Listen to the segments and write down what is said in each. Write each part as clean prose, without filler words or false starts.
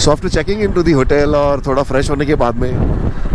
So after checking in to the hotel और थोड़ा fresh होने के बाद में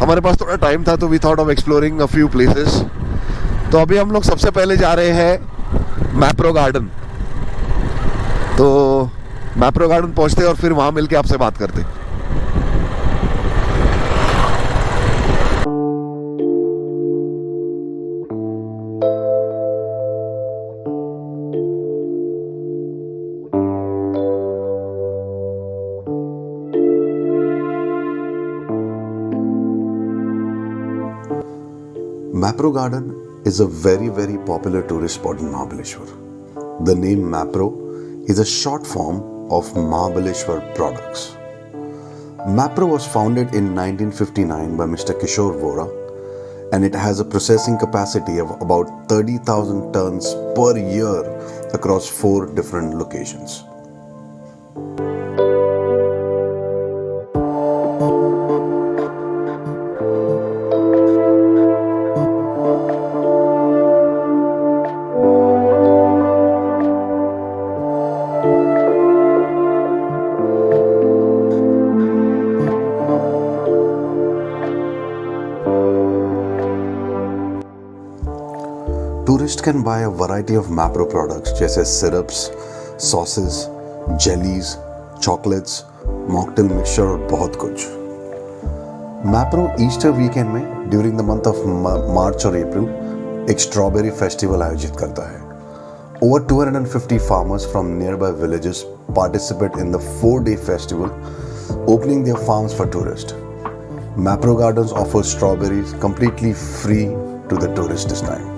हमारे पास थोड़ा टाइम था, तो we thought of exploring a few places. तो अभी हम लोग सबसे पहले जा रहे हैं मैप्रो गार्डन। तो मैप्रो गार्डन पहुंचते और फिर वहाँ मिलके आपसे बात करते। Mapro Garden is a very, very popular tourist spot in Mahabaleshwar. The name Mapro is a short form of Mahabaleshwar Products. Mapro was founded in 1959 by Mr. Kishore Vora, and it has a processing capacity of about 30,000 tons per year across 4 different locations. Tourists can buy a variety of Mapro products जैसे syrups, sauces, jellies, chocolates, mocktail mixture और बहुत कुछ। Mapro Easter weekend में during the month of March और अप्रैल एक strawberry festival आयोजित करता है। Over 250 farmers from nearby villages participate in the 4-day festival, opening their farms for tourists. Mapro Gardens offers strawberries completely free to the tourists this time.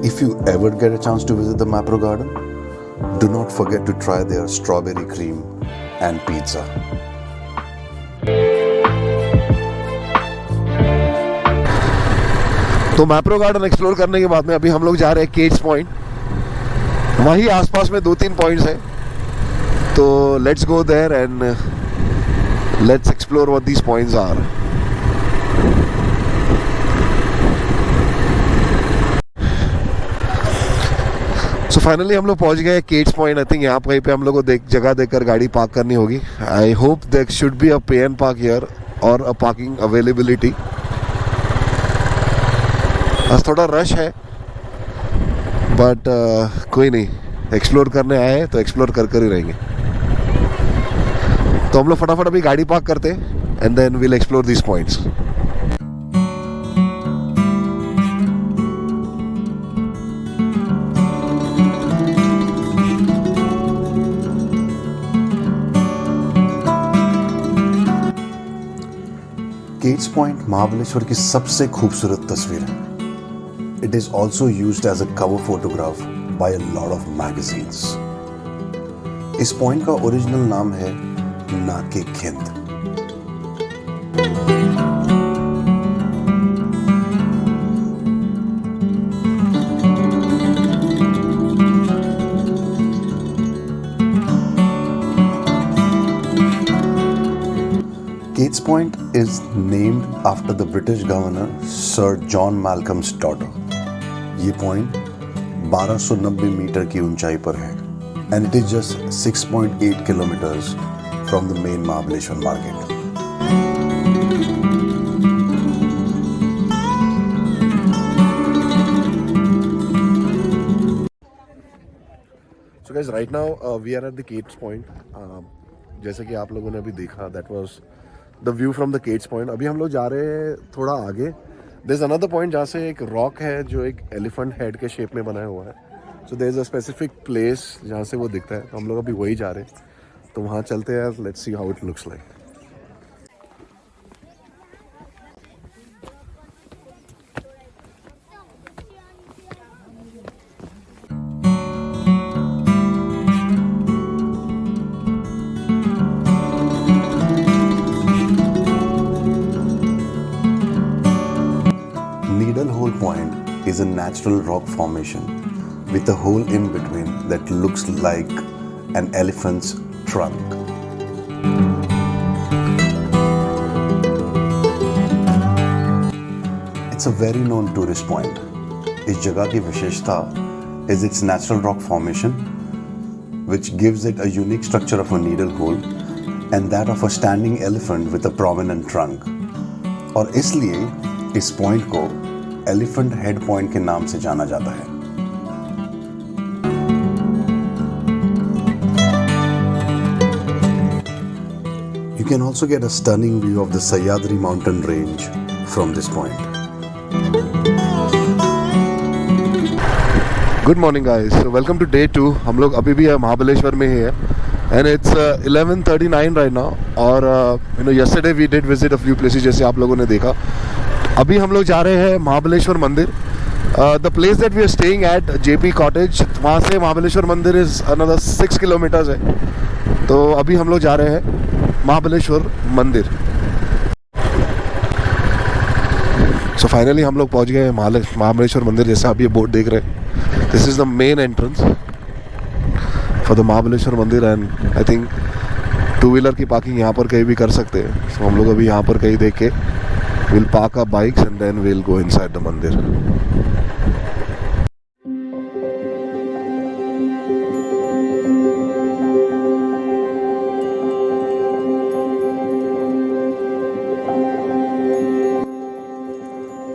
If you ever get a chance to visit the Mapro Garden, do not forget to try their strawberry cream and pizza. तो Mapro garden explore करने के बाद में अभी हम लोग जा रहे हैं केट्स पॉइंट। वहीं आसपास में 2-3 पॉइंट्स हैं, तो let's go there and let's explore what these points are. So finally हम लोग पहुंच गए केट्स पॉइंट। आई थिंक यहाँ कहीं पे हम लोग को जगह देखकर गाड़ी पार्क करनी होगी। I hope there should be a pay and park here और अ पार्किंग अवेलेबिलिटी। आज थोड़ा रश है बट कोई नहीं, एक्सप्लोर करने आए हैं तो एक्सप्लोर कर ही रहेंगे। तो हम लोग फटाफट अभी गाड़ी पार्क करते and then we'll explore this points. Kate's point Mahabaleshwar की सबसे खूबसूरत तस्वीर है। It is also used as a cover photograph by a lot of magazines. इस पॉइंट का ओरिजिनल नाम है Nake Khind. Kates Point is named after the British governor Sir John Malcolm's daughter. ये पॉइंट 1290 मीटर की ऊंचाई पर है and it is just 6.8 kilometers from the main Mahabaleshwar market. So guys, right now we are at the Kates Point. जैसे कि आप लोगों ने अभी देखा, that was the view from the केट्स point. अभी हम लोग जा रहे हैं थोड़ा आगे। देयर इज अनदर पॉइंट जहाँ से एक रॉक है जो एक एलिफेंट हेड के शेप में बनाया हुआ है। So there is a specific place जहाँ से वो दिखता है, तो हम लोग अभी वही जा रहे हैं। तो वहाँ चलते हैं, let's see how it looks like. Needle Hole Point is a natural rock formation with a hole in between that looks like an elephant's trunk. It's a very known tourist point. इस जगह की विशेषता is its natural rock formation, which gives it a unique structure of a needle hole and that of a standing elephant with a prominent trunk. और इसलिए इस point को elephant head point के नाम से जाना जाता है. You can also get a stunning view of the Sahyadri mountain range from this point. Good morning guys, welcome to day 2. हम लोग अभी भी महाबलेश्वर में ही है एंड इट्स 11:39 राइट नाउ. और yesterday we did visit a few places जैसे आप लोगों ने देखा. अभी हम लोग जा रहे हैं महाबलेश्वर मंदिर. The place that we are staying at JP cottage, वहाँ से महाबलेश्वर मंदिर इज अनदर 6 किलोमीटर्स है. तो अभी हम लोग जा रहे हैं महाबलेश्वर मंदिर. सो फाइनली हम लोग पहुँच गए महाबलेश्वर मंदिर. जैसे आप ये बोर्ड देख रहे हैं, this is the main entrance for the Mahabaleshwar मंदिर एंड आई थिंक 2-wheeler की पार्किंग यहाँ पर कहीं भी कर सकते हैं. सो हम लोग अभी यहाँ पर कहीं देख के we'll park our bikes and then we'll go inside the मंदिर.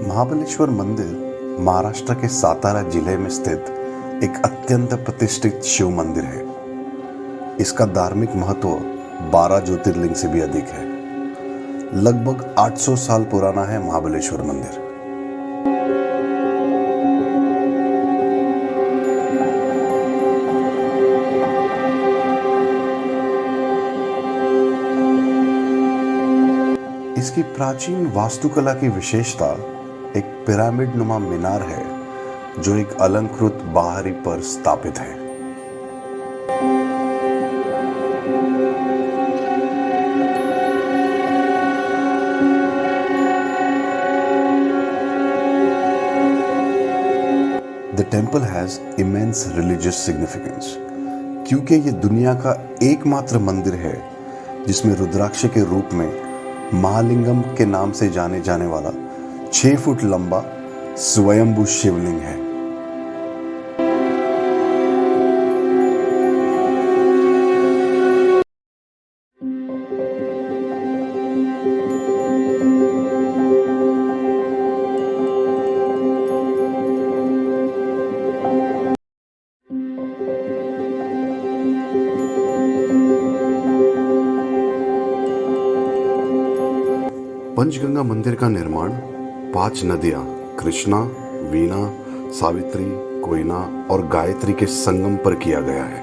महाबलेश्वर मंदिर महाराष्ट्र के सातारा जिले में स्थित एक अत्यंत प्रतिष्ठित शिव मंदिर है. इसका धार्मिक महत्व 12 ज्योतिर्लिंग से भी अधिक है. लगभग 800 साल पुराना है महाबलेश्वर मंदिर. इसकी प्राचीन वास्तुकला की विशेषता एक पिरामिड नुमा मीनार है जो एक अलंकृत बाहरी पर स्थापित है. The temple has immense religious significance क्योंकि ये दुनिया का एकमात्र मंदिर है जिसमें रुद्राक्ष के रूप में महालिंगम के नाम से जाने जाने वाला 6 फुट लंबा स्वयंभू शिवलिंग है. पंचगंगा मंदिर का निर्माण 5 नदियां कृष्णा, वीणा, सावित्री, कोयना और गायत्री के संगम पर किया गया है.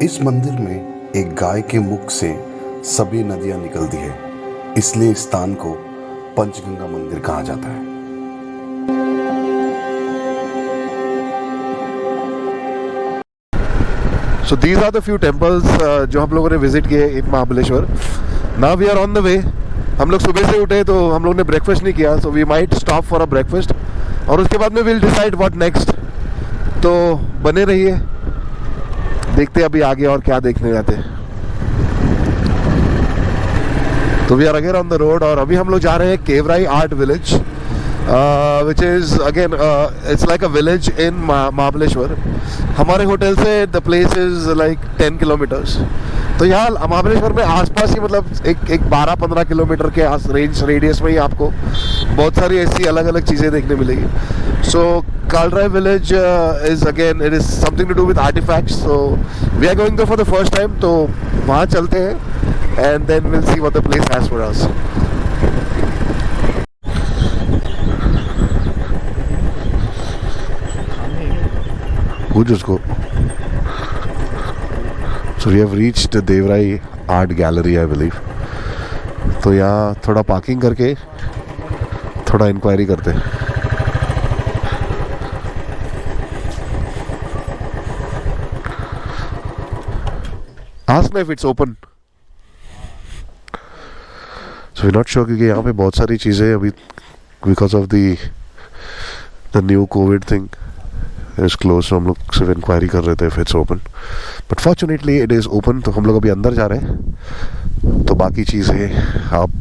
इस मंदिर में एक गाय के मुख से सभी नदियां निकलती है, इसलिए इस स्थान को पंचगंगा मंदिर कहा जाता है. So these are the few temples जो हम लोगों ने विजिट किए इन Mahabaleshwar. Now we are on the way. हम लोग सुबह से उठे तो हम लोग ने ब्रेकफास्ट नहीं किया, so we might stop for a breakfast और उसके बाद में we'll decide what next. तो बने रहिए, देखते अभी आगे और क्या देखने जाते हैं. तो we are again on the road और अभी हम लोग जा रहे हैं Kevrai art village, which is again it's like a village in Mahabaleshwar. हमारे होटल से the place is like 10 kilometres. तो यहाँ महाबलेश्वर में आसपास ही मतलब एक 12-15 किलोमीटर के रेडियस में ही आपको बहुत सारी ऐसी अलग अलग चीज़ें देखने मिलेगी. So Kalrai village is again it is something to do with artifacts. So we are going there for the first time. तो वहाँ चलते हैं and then will see what the place has for us. We'll just go. So we have reached the Devrai Art Gallery, I believe. तो यहाँ थोड़ा parking करके थोड़ा inquiry करते हैं. Ask me if it's open. So we're not sure क्योंकि यहाँ पे बहुत सारी चीज़ें अभी because of the new COVID thing is closed. So हम लोग सिर्फ इंक्वायरी कर रहे थे if it's open. But fortunately it is open. तो हम लोग अभी अंदर जा रहे हैं. तो बाकी चीज़ें आप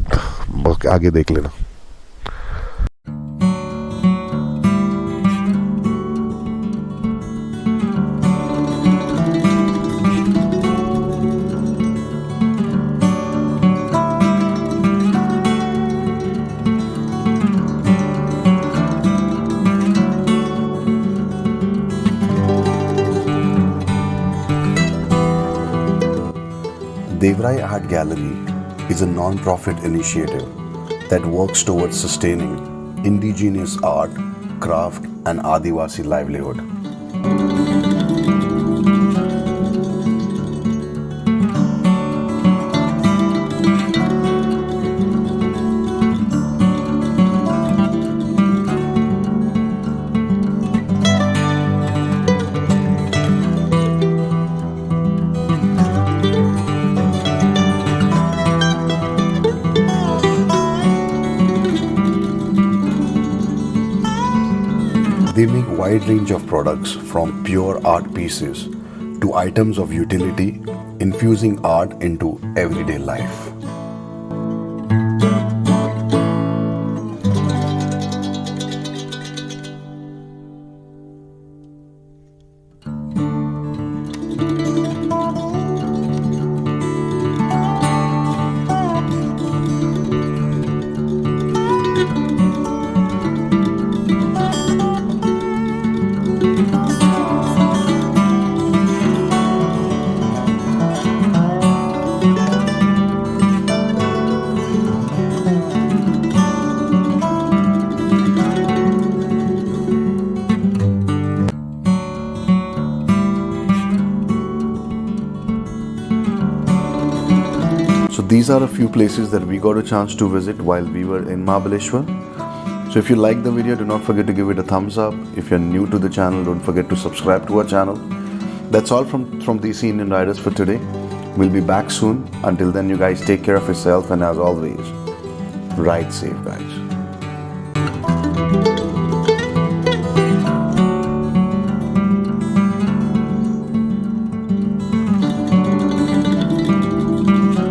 आगे देख लेना. Devrai Art Gallery is a non-profit initiative that works towards sustaining indigenous art, craft and Adivasi livelihood. They make wide range of products from pure art pieces to items of utility, infusing art into everyday life. So these are a few places that we got a chance to visit while we were in Mahabaleshwar. So if you like the video, do not forget to give it a thumbs up. If you're new to the channel, don't forget to subscribe to our channel. That's all from DC Indian Riders for today. We'll be back soon. Until then, you guys take care of yourself, and as always, ride safe, guys.